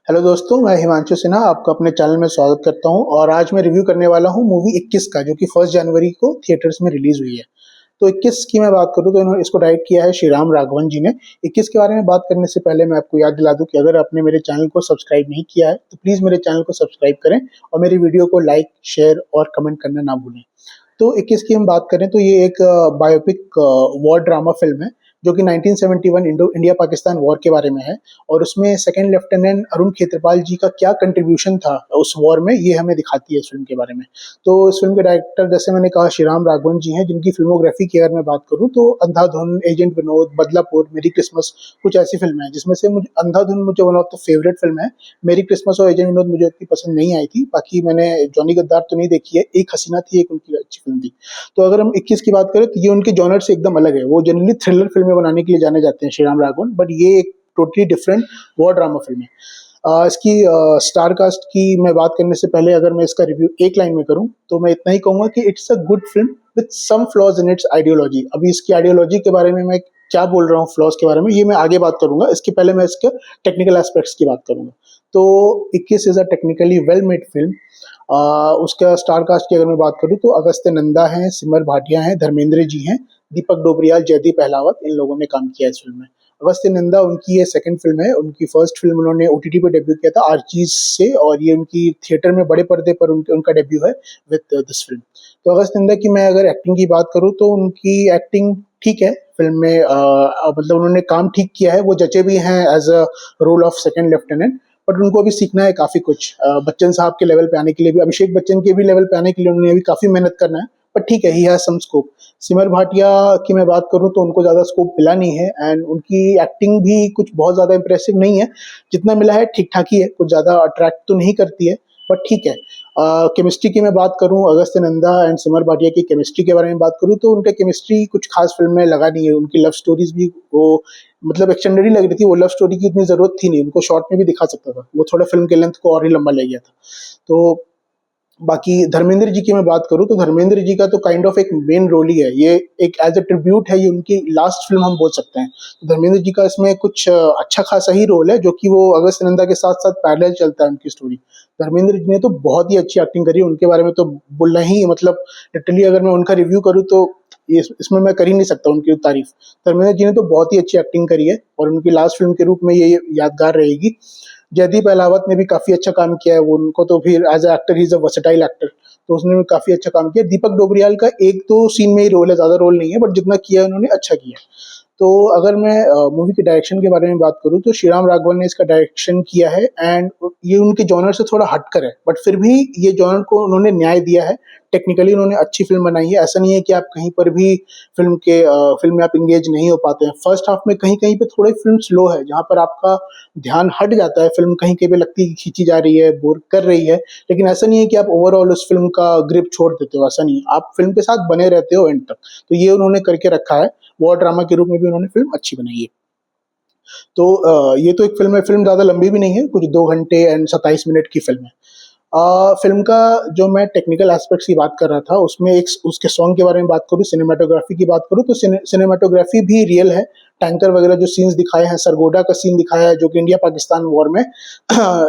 Hello दोस्तों, मैं हिमांशु सिन्हा आपका अपने चैनल में स्वागत करता हूं और आज मैं रिव्यू करने वाला हूं मूवी 21 का, जो कि 1 जनवरी को थिएटर्स में रिलीज हुई है। तो 21 की मैं बात करूं तो इन्होंने इसको डायरेक्ट किया है श्रीराम राघवन जी ने। 21 के बारे में बात करने से पहले मैं आपको याद दिला दूं कि अगर आपने मेरे चैनल को सब्सक्राइब नहीं किया है तो प्लीज़ मेरे चैनल को सब्सक्राइब करें और मेरी वीडियो को लाइक, शेयर और कमेंट करना ना भूलें। तो 21 की हम बात करें तो ये एक बायोपिक वॉर ड्रामा फिल्म है, जो कि 1971 इंडिया पाकिस्तान वॉर के बारे में है। और उसमें सेकंड लेफ्टिनेंट अरुण खेत्रपाल जी का क्या कंट्रीब्यूशन था उस वॉर में, ये हमें दिखाती है इस फिल्म के बारे में। तो इस फिल्म के डायरेक्टर, जैसे मैंने कहा, श्रीराम राघवन जी हैं, जिनकी फिल्मोग्राफी की अगर मैं बात करूं तो अंधाधुन, एजेंट विनोद, बदलापुर, मेरी क्रिसमस, कुछ ऐसी फिल्में हैं जिसमें से मुझे अंधाधुन मुझे one of the favourite film है। मेरी क्रिसमस और एजेंट विनोद मुझे उतनी पसंद नहीं आई थी। बाकी मैंने जॉनी गद्दार तो नहीं देखी है, एक हसीना थी, एक उनकी अच्छी फिल्म थी। तो अगर हम 21 की बात करें तो ये उनके जॉनर से एकदम अलग है। वो जनरली थ्रिलर फिल्में बनाने के लिए जाने जाते हैं श्रीराम राघवन, बट ये एक totally different war drama film है। इसकी स्टार कास्ट की मैं बात करने से पहले अगर मैं इसका रिव्यू एक लाइन में करूं तो मैं इतना ही कहूंगा कि it's a good film with some flaws in its ideology. अभी इसकी आइडियोलॉजी के बारे में मैं क्या बोल रहा हूँ, फ्लॉज के बारे में, ये मैं आगे बात करूंगा। इसके पहले मैं इसके टेक्निकल एस्पेक्ट्स की बात करूंगा। तो 21 is a technically well made film. उसका स्टार कास्ट की अगर मैं बात करूं तो अगस्त्य नंदा हैं, सिमर भाटिया हैं, धर्मेंद्र जी हैं, दीपक डोबरियाल, जयदीप अहलावत, इन लोगों ने काम किया इस फिल्म में। अगस्त्य नंदा, उनकी ये सेकंड फिल्म है। उनकी फर्स्ट फिल्म उन्होंने ओटीटी पे डेब्यू किया था आर्चीज से, और ये उनकी थिएटर में बड़े पर्दे पर उनका डेब्यू है विद दिस फिल्म। तो अगस्त्य नंदा की मैं अगर एक्टिंग की बात करूं तो उनकी एक्टिंग ठीक है फिल्म में। मतलब उन्होंने काम ठीक किया है, वो जचे भी हैं as a role of second lieutenant. But उनको अभी सीखना है काफी कुछ। बच्चन साहब के लेवल पे आने के लिए भी, अभिषेक बच्चन के भी लेवल पे आने के लिए उन्हें अभी काफी मेहनत करना है। बट ठीक है, ही हैज सम स्कोप। सिमर भाटिया की मैं बात करूं तो उनको ज्यादा स्कोप मिला नहीं है, एंड उनकी एक्टिंग भी कुछ बहुत ज्यादा इंप्रेसिव नहीं है। जितना मिला है ठीक ठाक ही है, कुछ ज्यादा अट्रैक्ट तो नहीं करती है, बट ठीक है। केमिस्ट्री की मैं बात करूं, अगस्त्य नंदा एंड सिमर भाटिया की केमिस्ट्री के बारे में बात करूं तो उनका केमिस्ट्री कुछ खास फिल्म में लगा नहीं है। उनकी लव स्टोरीज भी वो मतलब एक्सटेंडेड ही लग रही थी। वो लव स्टोरी की इतनी जरूरत थी नहीं, उनको शॉर्ट में भी दिखा सकता था। वो थोड़ा फिल्म के लेंथ को और ही लंबा ले गया था। तो बाकी धर्मेंद्र जी की मैं बात करूं तो धर्मेंद्र जी का तो काइंड ऑफ एक मेन रोल ही है। ये एक एज अ ट्रिब्यूट है, ये उनकी लास्ट फिल्म हम बोल सकते हैं। तो धर्मेंद्र जी का इसमें कुछ अच्छा खासा ही रोल है, जो कि वो अगस्त नंदा के साथ साथ पैरेलल चलता है उनकी स्टोरी। धर्मेंद्र जी ने तो बहुत ही अच्छी एक्टिंग करी, उनके बारे में तो बोलना ही मतलब लिटरली अगर मैं उनका रिव्यू करूँ तो इसमें मैं कर ही नहीं सकता उनकी तारीफ। धर्मेंद्र जी ने तो बहुत ही अच्छी एक्टिंग करी है और उनकी लास्ट फिल्म के रूप में ये यादगार रहेगी। जयदीप अहलावत ने भी काफी अच्छा काम किया है। वो उनको तो फिर as actor, he is a versatile actor, तो उसने भी काफी अच्छा काम किया। दीपक डोबरियाल का एक दो सीन में ही रोल है, ज्यादा रोल नहीं है, बट जितना किया है उन्होंने अच्छा किया। तो अगर मैं मूवी के डायरेक्शन के बारे में बात करूं तो श्रीराम राघवन ने इसका डायरेक्शन किया है, एंड ये उनके जॉनर से थोड़ा हटकर है, बट फिर भी ये जॉनर को उन्होंने न्याय दिया है। टेक्निकली उन्होंने अच्छी फिल्म बनाई है। ऐसा नहीं है कि आप कहीं पर भी फिल्म में आप इंगेज नहीं हो पाते हैं। फर्स्ट हाफ में कहीं कहीं पे थोड़ी फिल्म स्लो है, जहां पर आपका ध्यान हट जाता है। फिल्म कहीं कहीं पे लगती है कि खींची जा रही है, बोर कर रही है, लेकिन ऐसा नहीं है कि आप ओवरऑल उस फिल्म का ग्रिप छोड़ देते हो। ऐसा नहीं है, आप फिल्म के साथ बने रहते हो एंड तक। तो ये उन्होंने करके रखा है। वॉर ड्रामा के रूप में भी उन्होंने फिल्म अच्छी बनाई है। तो ये तो एक फिल्म है। फिल्म ज्यादा लंबी भी नहीं है, कुछ 2 घंटे एंड 27 मिनट की फिल्म है। फिल्म का जो मैं टेक्निकल एस्पेक्ट्स की बात कर रहा था, उसमें एक उसके सॉन्ग के बारे में बात करूँ, सिनेमाटोग्राफी की बात करूँ तो सिनेमाटोग्राफी भी रियल है। टैंकर वगैरह जो सीन्स दिखाए हैं, सरगोडा का सीन दिखाया है जो कि इंडिया पाकिस्तान वॉर में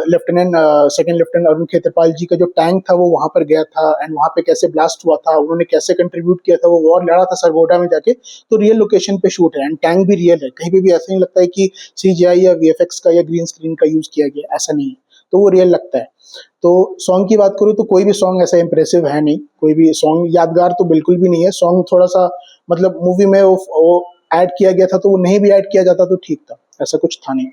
lieutenant second lieutenant Arun Khetrapal ji का जो टैंक था वो वहां पर गया था, एंड वहां पे कैसे ब्लास्ट हुआ था, उन्होंने कैसे कंट्रीब्यूट किया था, वो वॉर लड़ा था सरगोडा में जाके। तो रियल लोकेशन पे शूट है एंड टैंक भी रियल है। कहीं पे भी ऐसा नहीं लगता है कि सीजीआई या वीएफएक्स का या ग्रीन स्क्रीन का यूज किया गया, ऐसा नहीं है। तो वो रियल लगता है। तो सॉन्ग की बात करूँ तो कोई भी सॉन्ग ऐसा इंप्रेसिव है नहीं, कोई भी सॉन्ग यादगार तो बिल्कुल भी नहीं है। सॉन्ग थोड़ा सा मतलब मूवी में वो ऐड किया गया था, तो वो नहीं भी ऐड किया जाता तो ठीक था, ऐसा कुछ था नहीं।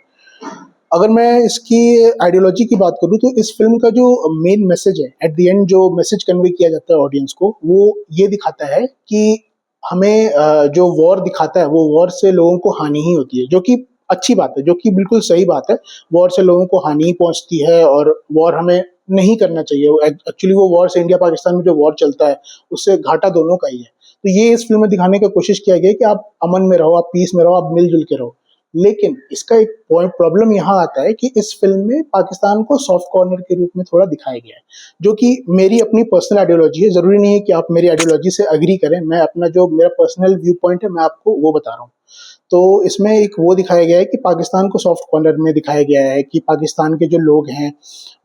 अगर मैं इसकी आइडियोलॉजी की बात करूँ तो इस फिल्म का जो मेन मैसेज है, एट द एंड जो मैसेज कन्वे किया जाता है ऑडियंस को, वो ये दिखाता है कि हमें जो वॉर दिखाता है वो वॉर से लोगों को हानि ही होती है, जो कि अच्छी बात है, जो कि बिल्कुल सही बात है। वॉर से लोगों को हानि ही पहुंचती है और वॉर हमें नहीं करना चाहिए। एक्चुअली वो वॉर से, इंडिया पाकिस्तान में जो वॉर चलता है उससे घाटा दोनों का ही है। तो ये इस फिल्म में दिखाने की कोशिश किया गया है कि आप अमन में रहो, आप पीस में रहो, आप मिलजुल के रहो। लेकिन इसका एक पॉइंट प्रॉब्लम यहाँ आता है कि इस फ़िल्म में पाकिस्तान को सॉफ्ट कॉर्नर के रूप में थोड़ा दिखाया गया है, जो कि मेरी अपनी पर्सनल आइडियोलॉजी है। ज़रूरी नहीं है कि आप मेरी आइडियोलॉजी से एग्री करें, मैं अपना जो मेरा पर्सनल व्यू पॉइंट है, मैं आपको वो बता रहा हूँ। तो इसमें एक वो दिखाया गया है कि पाकिस्तान को सॉफ्ट कॉर्नर में दिखाया गया है कि पाकिस्तान के जो लोग हैं,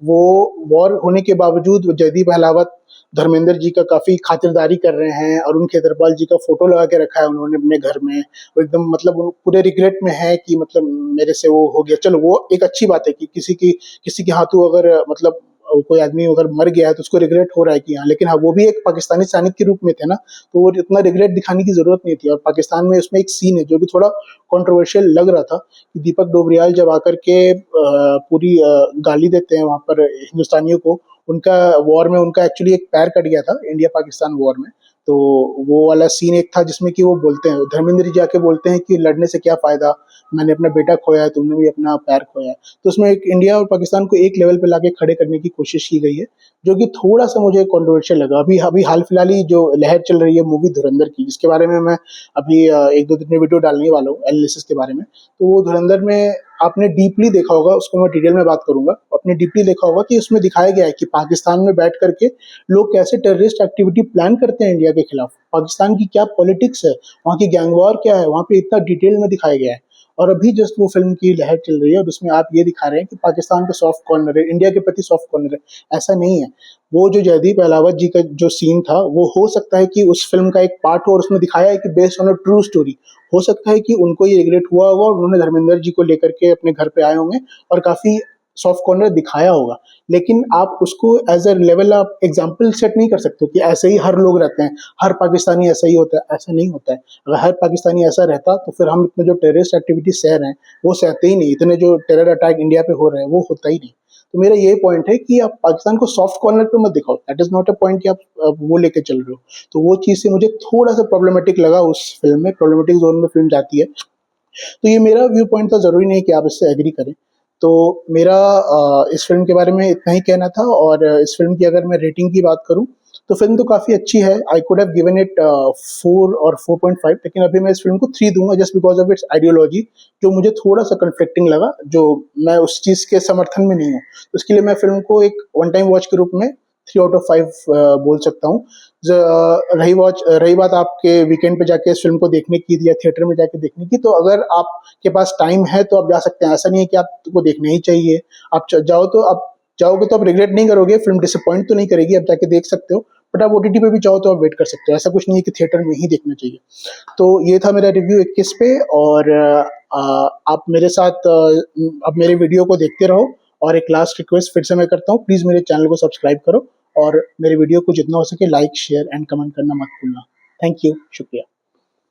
वो वॉर होने के बावजूद जयदीप अहलावत धर्मेंद्र जी का काफ़ी खातिरदारी कर रहे हैं और उन खेतरपाल जी का फ़ोटो लगा के रखा है उन्होंने अपने घर में। वो एकदम मतलब वो पूरे रिग्रेट में है कि मतलब मेरे से वो हो गया। चलो वो एक अच्छी बात है कि किसी के हाथों अगर मतलब कोई आदमी अगर मर गया है तो उसको रिग्रेट हो रहा है कि हाँ, लेकिन हाँ, वो भी एक पाकिस्तानी सैनिक के रूप में थे ना, तो वो इतना रिग्रेट दिखाने की ज़रूरत नहीं थी। और पाकिस्तान में उसमें एक सीन है जो कि थोड़ा कंट्रोवर्शियल लग रहा था कि दीपक डोबरियाल जब आकर के पूरी गाली देते हैं वहाँ पर हिंदुस्तानियों को, उनका वॉर में उनका एक्चुअली एक पैर कट गया था इंडिया पाकिस्तान वॉर में। तो वो वाला सीन एक था जिसमें कि वो बोलते हैं, धर्मेंद्र जी जाके बोलते हैं कि लड़ने से क्या फ़ायदा, मैंने अपना बेटा खोया है, तुमने भी अपना पैर खोया है। तो उसमें एक इंडिया और पाकिस्तान को एक लेवल पे लाके खड़े करने की कोशिश की गई है, जो कि थोड़ा-सा मुझे कंट्रोवर्शियल लगा। अभी अभी हाल-फिलहाल ही जो लहर चल रही है मूवी धुरंधर की, जिसके बारे में मैं अभी 1-2 दिन में वीडियो डालने ही वाला हूँ एनालिसिस के बारे में। तो वो धुरंधर में आपने डीपली देखा होगा, उसको मैं डिटेल में बात करूँगा। आपने डीपली देखा होगा कि उसमें दिखाया गया है कि पाकिस्तान में बैठ कर के लोग कैसे टेररिस्ट एक्टिविटी प्लान करते हैं इंडिया के खिलाफ। पाकिस्तान की क्या पॉलिटिक्स है, वहाँ की गैंग वॉर क्या है, वहाँ पे इतना डिटेल में दिखाया गया है। और अभी जस्ट वो फ़िल्म की लहर चल रही है और उसमें आप ये दिखा रहे हैं कि पाकिस्तान का सॉफ्ट कॉर्नर है, इंडिया के प्रति सॉफ्ट कॉर्नर है। ऐसा नहीं है। वो जो जयदीप अहलावत जी का जो सीन था, वो हो सकता है कि उस फ़िल्म का एक पार्ट हो और उसमें दिखाया है कि based on a true story. हो सकता है कि उनको ये रिग्रेट हुआ होगा और उन्होंने धर्मेंद्र जी को लेकर के अपने घर पे आए होंगे और काफ़ी सॉफ्ट कॉर्नर दिखाया होगा। लेकिन आप उसको एज़ अ लेवल आप एग्ज़ाम्पल सेट नहीं कर सकते हो कि ऐसे ही हर लोग रहते हैं, हर पाकिस्तानी ऐसा ही होता है, ऐसा नहीं होता है। अगर हर पाकिस्तानी ऐसा रहता तो फिर हम इतने जो टेररिस्ट एक्टिविटी सह रहे हैं, वो सहते ही नहीं। इतने जो टेरर अटैक इंडिया पे हो रहे हैं, वो होता ही नहीं। तो मेरा ये पॉइंट है कि आप पाकिस्तान को सॉफ्ट कॉर्नर पे मत दिखाओ। That is not a point कि आप वो लेके चल रहे हो। तो वो चीज़ से मुझे थोड़ा-सा प्रॉब्लमैटिक लगा उस फ़िल्म में, प्रॉब्लमैटिक ज़ोन में फ़िल्म जाती है। तो ये मेरा व्यू पॉइंट था, ज़रूरी नहीं कि आप इससे एग्री करें। तो मेरा इस फ़िल्म के बारे में इतना ही कहना था और इस फ़िल्म की अगर मैं रेटिंग की बात करूँ, तो फ़िल्म तो काफ़ी अच्छी है। I could have given it 4 और 4.5, लेकिन अभी मैं इस फ़िल्म को 3 दूँगा just because of its ideology, जो मुझे थोड़ा-सा कन्फ्लिक्टिंग लगा, जो मैं उस चीज़ के समर्थन में नहीं हूँ। तो उसके लिए मैं फ़िल्म को एक वन टाइम वॉच के रूप में 3 आउट ऑफ 5 बोल सकता हूँ। रही बात आपके वीकेंड पे जाके इस फ़िल्म को देखने की या थिएटर में जाके देखने की, तो अगर आपके पास टाइम है तो आप जा सकते हैं। ऐसा नहीं है कि आपको देखना ही चाहिए। आप आप जाओगे तो आप रिग्रेट नहीं करोगे, फ़िल्म डिसअपॉइंट तो नहीं करेगी, आप जाके देख सकते हो। बट आप ओटीटी पे भी चाहो तो आप वेट कर सकते हो। ऐसा कुछ नहीं है कि थिएटर में ही देखना चाहिए। तो ये था मेरा रिव्यू 21 पे और आप मेरे साथ अब मेरे वीडियो को देखते रहो और एक लास्ट रिक्वेस्ट फिर से मैं करता हूँ, प्लीज़ मेरे चैनल को सब्सक्राइब करो और मेरे वीडियो को जितना हो सके लाइक, शेयर एंड कमेंट करना मत भूलना। थैंक यू, शुक्रिया।